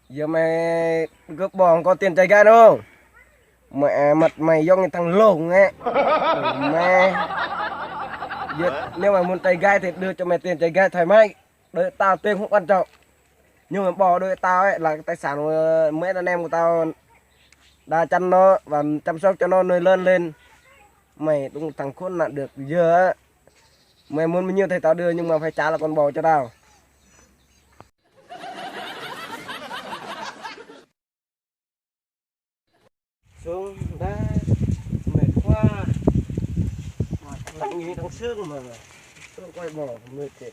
Giờ mày cướp bò có tiền chạy gai đâu. Mẹ mặt mày giống như thằng lùng ấy. Mẹ. Giờ, nếu mày muốn chạy gai thì đưa cho mày tiền chạy gai thoải mái. Đợi tao tiền không quan trọng. Nhưng mà bò đôi tao ấy là tài sản của mấy anh em của tao đã chăm nó và chăm sóc cho nó nuôi lớn lên. Mày đúng thằng khốn nạn được giờ á. Mày muốn bao nhiêu thì tao đưa nhưng mà phải trả là con bò cho tao. Xuống đã mệt quá. Lạnh như trong xương mà tôi quay bò mệt chết.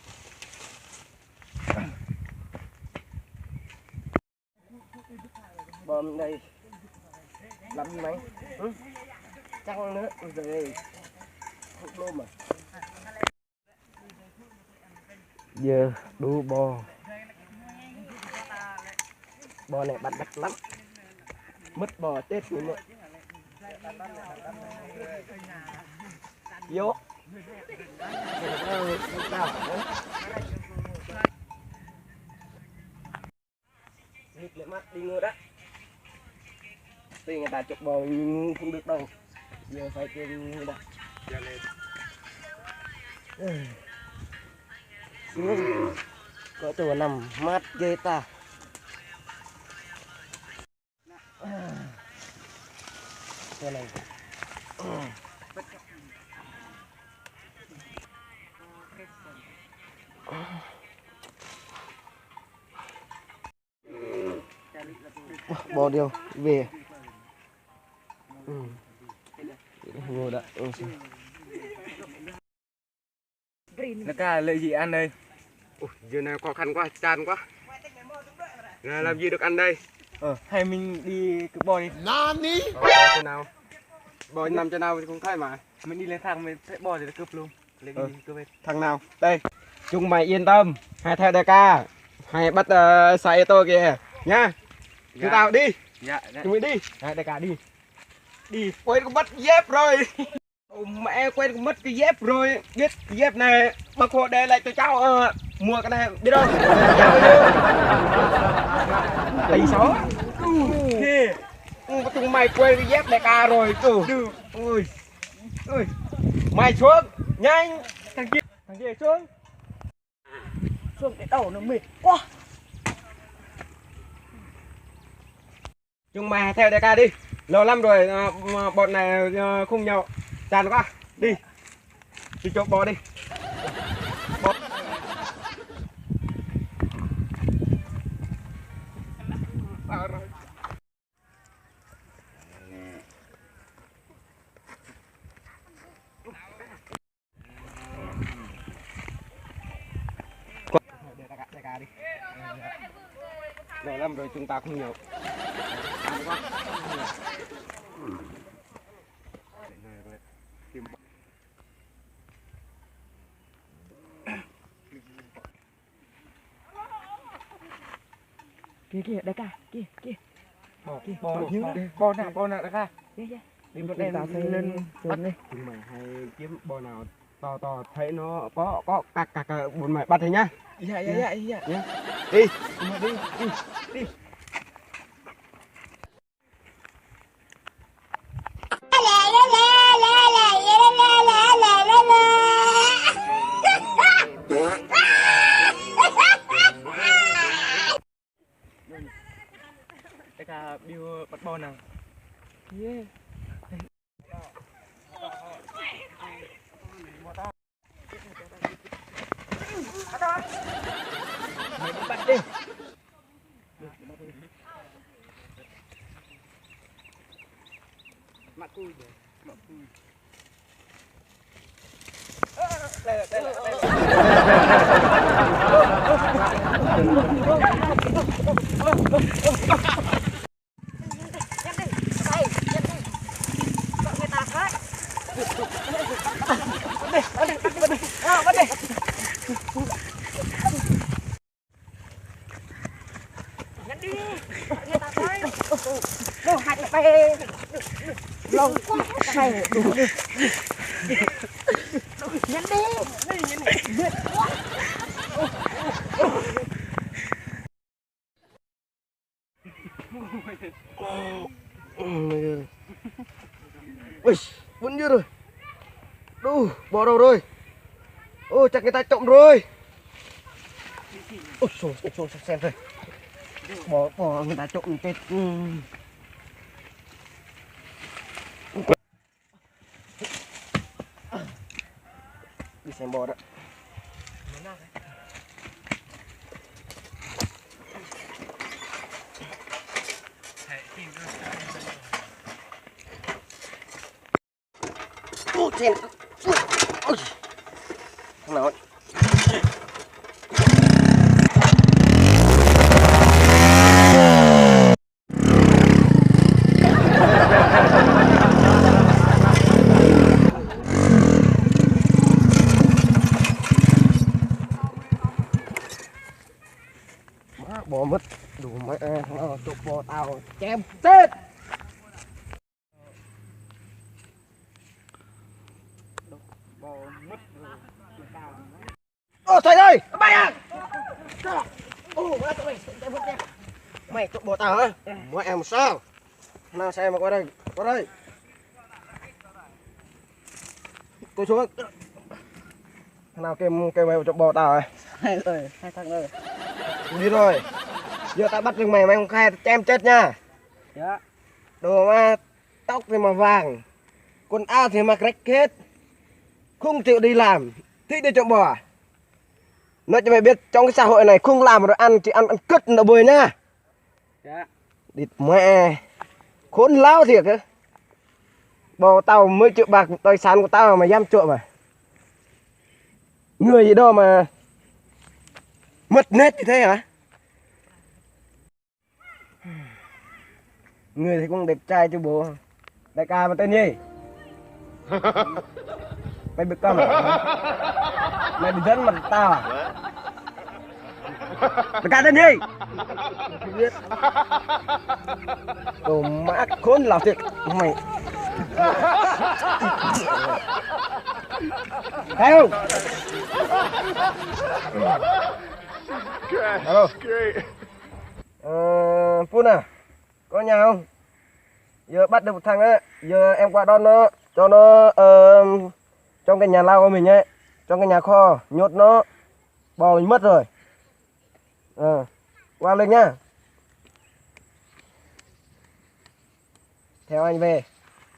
Bò mình đây làm gì mày? Ừ? Trăng nữa rồi hút lô mà. Giờ đu bò. Bò này bắt đắt lắm. Mất bò chết luôn ạ. Vô. Hít lại mắt đi ngựa đó. Tuy người ta chụp bò nhưng không được đâu. Giờ phải kêu người ta. Có chỗ nằm mát ghê ta. Cái này. Bò điều về. Ngồi đã. Nó ca lợi gì ăn đây? Ủa, giờ này khó khăn quá, chán quá. Là làm gì được ăn đây? Hay mình đi cướp bò đi. Nani? Bò chỗ nào? Bò nằm chỗ nào thì không thấy mà. Mình đi lên thang mình sẽ bò thì cướp luôn. Lấy đi cướp hết. Thằng nào? Đây. Chúng mày yên tâm. Hai theo đại ca. Hai bắt xài tôi kìa. Nha. Chúng tao đi. Dạ. Chúng mình đi. Hai đại ca đi. Đi. Quên có mất dép rồi. Mẹ quên có mất cái dép rồi. Biết cái dép này bác hộ để lại cho cháu mua cái này biết không? Tỷ số. Chúng mày quên cái dép đại ca rồi. Ui. Ui. Mày xuống nhanh. Thằng kia xuống. Xuống cái đầu nó mệt quá. Chúng mày theo đại ca đi. Lâu lắm rồi bọn này không nhậu. Chán quá. Đi. Đi chỗ bò đi. Bò. Đại ca đi. Lâu lắm rồi chúng ta không nhậu. Chán quá. Kìa đại ca, kìa. Bò nào đại ca. Đi một đèn lên xuống đi. Chúng mày hay kiếm bò nào to thấy nó có cạc bọn mày bắt thấy nhá. Dạ. Nhá. Đi. Đi. Đại ca biêu bắt bò nào. Yeah. Mày đi bắt đi. Mặt cùi rồi. Đâu hai cái tay lâu quá hay đủ đi. Nhanh đi. Ui, vẫn như rồi. Đu, bỏ đâu rồi. Ôi, chắc người ta trộm rồi. Ôi xô, xem thôi. Bỏ người ta trộm chết. Đi xem bò đó. Ôi, xem. Ôi. Thằng nào ấy. Bỏ mất đủ mẹ chụp bò tao chém chết. Ô thầy ơi bay à. Ô mày chụp bò tao hả? Mẹ em sao nào xem mà qua đây tôi xuống nào kêu mày chụp bò tao rồi. Hai thằng ơi. Đi rồi. Giờ tao bắt được mày không khai tao chém chết nha. Dạ. Đồ mà tóc thì mà vàng, quần áo thì mặc rách hết, không chịu đi làm, thích đi trộm bò. Nói cho mày biết trong cái xã hội này không làm mà ăn chỉ ăn cứt nó bồi nha. Dạ. Địt mẹ, khốn láo thiệt á. Bò tao 10 triệu bạc tài sản của tao mà dám trộm à? Người gì đâu mà mất nết như thế hả? Người thì cũng đẹp trai chứ bố. Đại ca mà tên gì? Mày bị câm à? Mày bị dẫn mặt tao à? Đại ca tên gì? Không biết. Đồ mã khốn lào thiệt mày. Thấy không? Alo. Phun à? Có nhà không? Giờ bắt được một thằng á, giờ em qua đón nó, cho nó trong cái nhà lao của mình ấy, trong cái nhà kho, nhốt nó, bò mình mất rồi. Qua lên nhá. Theo anh về,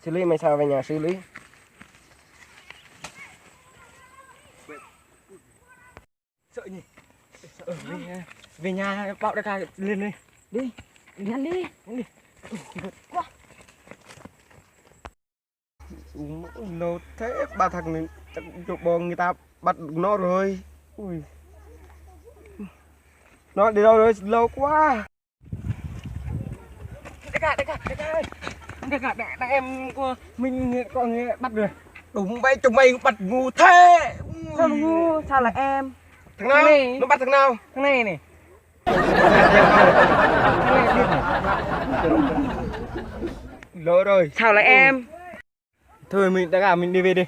xử lý mày sao về nhà xử lý. Sợ nhỉ? Về nhà bảo đại ca lên đi. Đi. Nhanh đi. Quá. Lâu thế ba thằng này chắc chụp bò người ta bắt nó rồi. Ui. Nó đi đâu rồi? Lâu quá. Đại ca ơi. Đại em của mình có nghe bắt rồi. Đúng vậy chúng mày bắt ngu thế. Sao ngu? Sao là em? Thằng nào? này. Nó bắt thằng nào? Thằng này này. Lỡ rồi. Sao là em? Thôi mình đại ca mình đi về đi.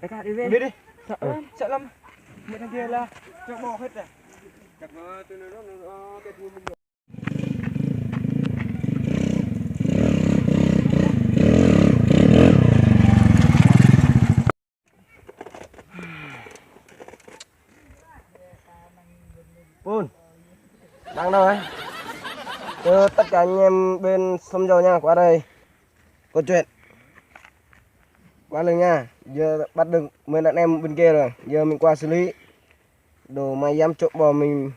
Đại ca đi về. Đi đi. Sợ lắm. Mấy thằng kia là cho bò hết rồi. Chắc tôi nói nó cái mình. Pun. Đang đâu ấy? Chờ tất cả anh em bên Sông Dầu nha, qua đây. Có chuyện. Qua lên nha. Giờ bắt được mấy đàn em bên kia rồi. Giờ mình qua xử lý. Đồ mày dám trộm bò mình.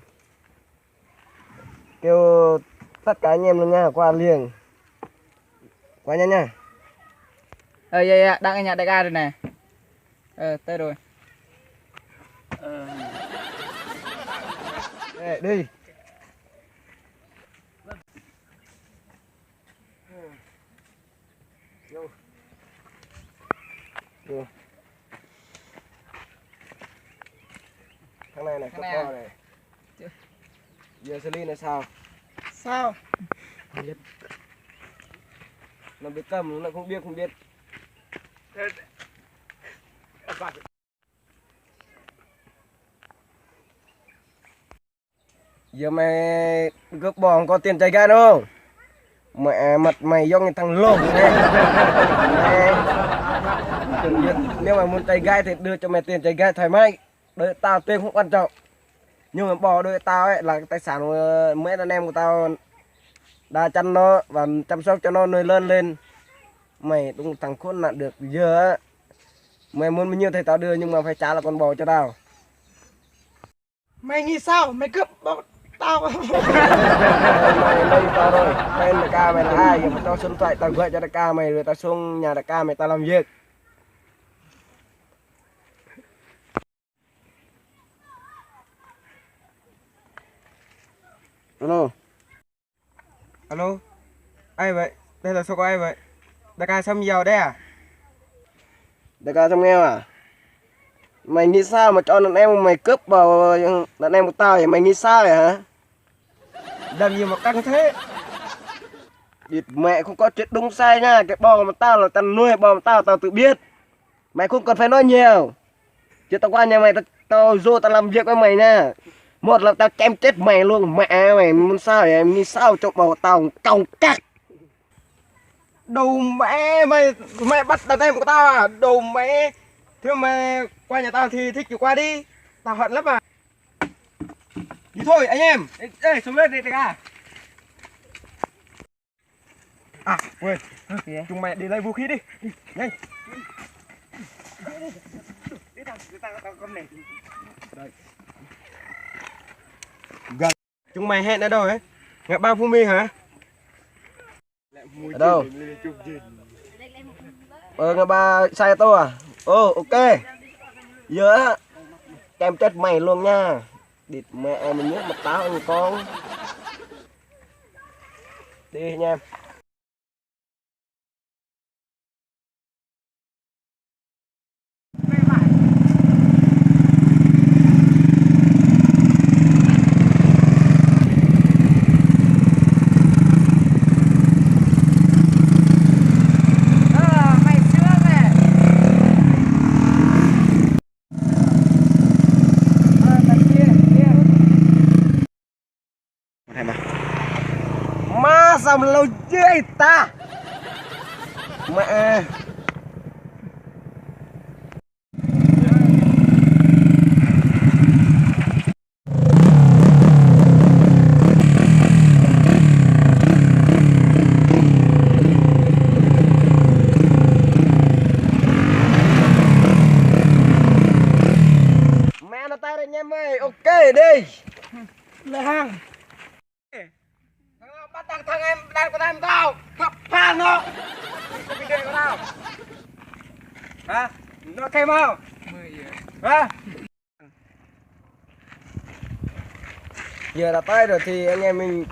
Kêu tất cả anh em luôn nha, qua liền. Qua nhanh nha. Dạ, đang ở nhà đại ca rồi nè. Tới rồi. Ê, đi. Vô. Thằng này này, cấp co này. Giờ xử lý này sao? Sao? Nó biết cầm, nó không biết. Giờ mày cướp bò có tiền chạy gai đúng không? Mẹ mặt mày giống như thằng lồn này. Nếu mà muốn chạy gai thì đưa cho mày tiền chạy gai thoải mái. Đợi tao tiền không quan trọng. Nhưng mà bò đôi tao ấy là tài sản của mấy anh em của tao đã chăm nó và chăm sóc cho nó nuôi lớn lên. Mày đúng thằng khốn nạn được giờ á. Mày muốn bao nhiêu thì tao đưa nhưng mà phải trả là con bò cho tao. Mày nghĩ sao? Mày cướp tao. Mày lên tao rồi. Tên đại ca mày là ai? Giờ mà tao xuống thoại tao gọi cho đại ca mày rồi tao xuống nhà đại ca mày tao làm việc. Alo. Alo. Ai vậy? Đây là số của ai vậy? Đại ca xăm giàu đấy à? Đại ca xong nghe à? Mày nghĩ sao mà cho đàn em mày cướp vào đàn em của tao vậy? Mày nghĩ sao vậy hả? Làm gì mà căng thế? Địt mẹ không có chuyện đúng sai nha. Cái bò mà tao là tao nuôi, bò mà tao tự biết. Mày không cần phải nói nhiều. Chứ tao qua nhà mày tao vô tao làm việc với mày nha. Một là tao chém chết mày luôn. Mẹ mày muốn sao vậy? Em nghĩ sao cho bò tao còng cắt. Đồ mẹ mày bắt đàn em của tao à? Đồ mẹ. Thế mà qua nhà tao thì thích thì qua đi. Tao hận lắm à. Đi thôi anh em. Ê xuống lên đi đại ca. À quên. Chúng mày đi lấy vũ khí đi. Nhanh. Đi tao con này. Đây. Gần. Chúng mày hẹn ở đâu ấy? Ngã ba Phú Mi hả? Ở đâu? Ngã ba sai tôi à? Ok. Giờ á em chết mày luôn nha. Địt mẹ mình nhớ mặt táo anh con. Đi nha em. Má sao mà lâu dễ ta. Mẹ. Mẹ nó tay đây nha mày. Ok đi. Lại hàng. Bắt thằng em đang của em tao. Thập phan nó. Cái video của tao. Hả? Nó thêm không? Hả? Giờ đã tay rồi thì anh em mình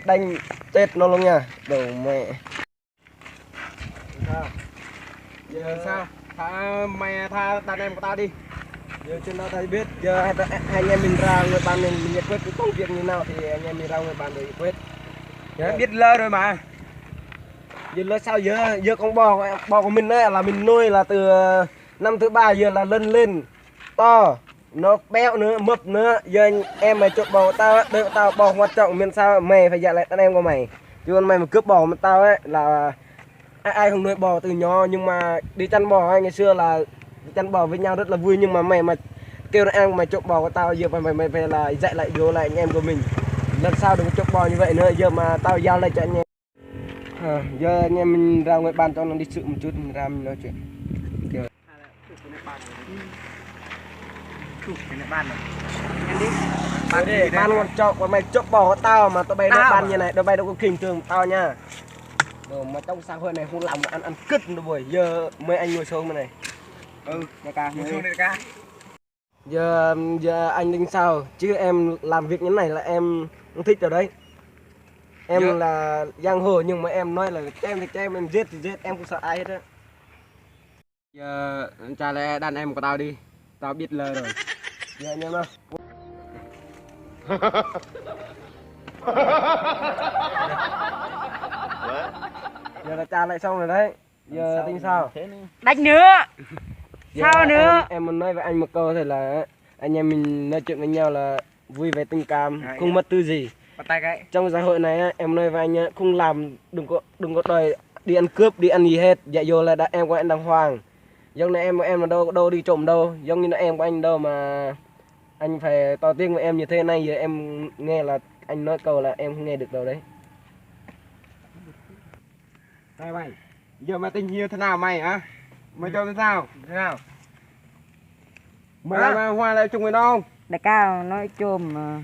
đánh chết nó luôn nha. Đồ mẹ. Sao? Giờ sao? Mày tha đàn em của tao đi. Giờ trên đó thầy biết. Giờ anh em mình ra người bạn mình giải quyết cái công việc như nào thì anh em mình ra người bạn để giải quyết. Dạ. Biết lơ rồi mà. Giờ là sao giờ con bò của mình đấy là mình nuôi là từ năm thứ 3 giờ là lên to, nó béo nữa, mập nữa. Giờ em mày chụp bò của tao á, đợi tao bò quan trọng mình sao mày phải dạy lại đàn em của mày. Chứ còn mày mà cướp bò của tao ấy là ai không nuôi bò từ nhỏ, nhưng mà đi chăn bò ấy, ngày xưa là đi chăn bò với nhau rất là vui, nhưng mà mày mà kêu đàn em mày chụp bò của tao giờ mày phải là dạy lại đứa lại anh em của mình. Lần sau đừng chụp bò như vậy nữa. Giờ mà tao giao lại cho anh em. Giờ anh em mình ra ngoài bàn cho nó đi sự một chút, mình ra mình nói chuyện. Ban quan trọng còn mày chụp bò của tao mà tao bay nó ban như này, tao bay đâu có kinh thường tao nha. Đồ mà trong xã hội này không làm ăn cứt đâu buổi giờ mấy anh ngồi xuống bên này. Đại ca, ngồi xuống đi đại ca. Giờ anh tính sao chứ em làm việc như này là em không thích rồi đấy. Em là giang hồ nhưng mà em nói là cho em giết thì giết, em không sợ ai hết á. Giờ trả lại đàn em của tao đi. Tao biết lơ rồi. Giờ anh em ơi. Giờ là trả lại xong rồi đấy. Giờ tính sao? Đánh nữa. Sao nữa? Em muốn nói với anh một câu thì là anh em mình nói chuyện với nhau là vui vẻ tình cảm, Đấy, không mất tư gì. bắt tay cái. Trong xã hội này á, em nói với anh á, không làm, đừng có đòi đi ăn cướp, đi ăn gì hết. Dạ vô là em của anh đàng hoàng. Giống như em là đâu đi trộm đâu, giống như là em của anh đâu mà anh phải to tiếng với em như thế này, giờ em nghe là anh nói câu là em không nghe được đâu đấy. Đây mày, giờ mày tình như thế nào mày hả? Mày cho thế nào? Thế nào? Mày Hả? làm hoa lại chung với nó không? Đại ca nói chôm mà